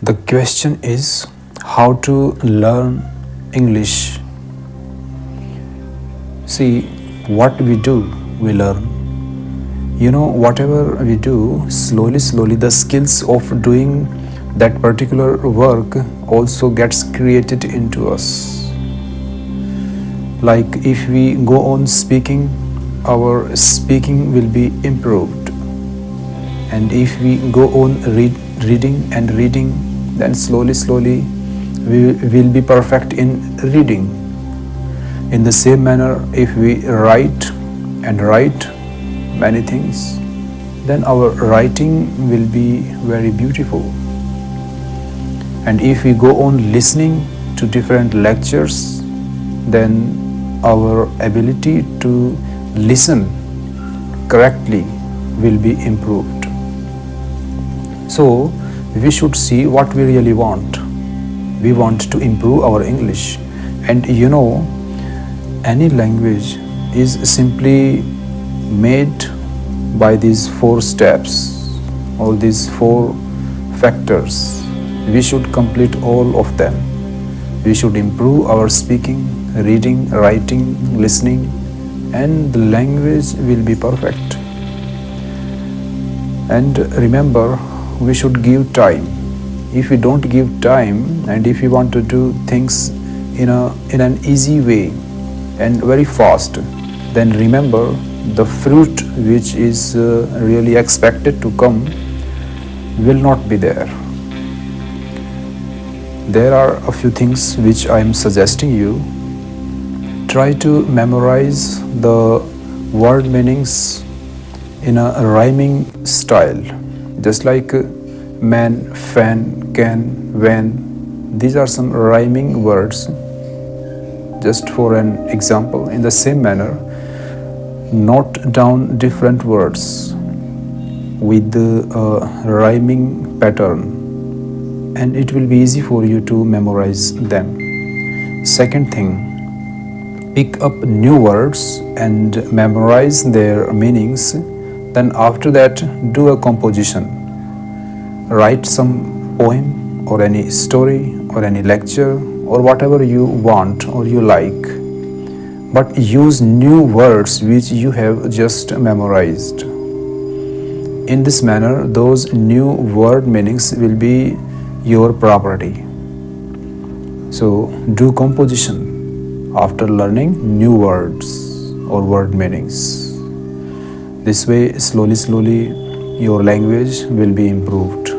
The question is how to learn English. See, what we do, we learn. Whatever we do, slowly, the skills of doing that particular work also gets created into us. Like if we go on speaking, our speaking will be improved. And if we go on reading, then slowly we will be perfect in reading. In the same manner, if we write many things, then our writing will be very beautiful. And if we go on listening to different lectures, then our ability to listen correctly will be improved. So we should see what we really want. We want to improve our English. And any language is simply made by these 4 steps, all these 4 factors. We should complete all of them. We should improve our speaking, reading, writing, listening, and the language will be perfect. And remember, we should give time. If we don't give time, and if we want to do things in an easy way and very fast, then remember, the fruit which is really expected to come will not be there. There are a few things which I am suggesting you. Try to memorize the word meanings in a rhyming style, just like man, fan, can, when. These are some rhyming words. Just for an example, in the same manner, note down different words with a rhyming pattern, and it will be easy for you to memorize them. Second thing, pick up new words and memorize their meanings. Then after that, do a composition. Write some poem or any story or any lecture or whatever you want or you like, but use new words which you have just memorized. In this manner, those new word meanings will be your property. So do composition after learning new words or word meanings. This way, slowly, your language will be improved.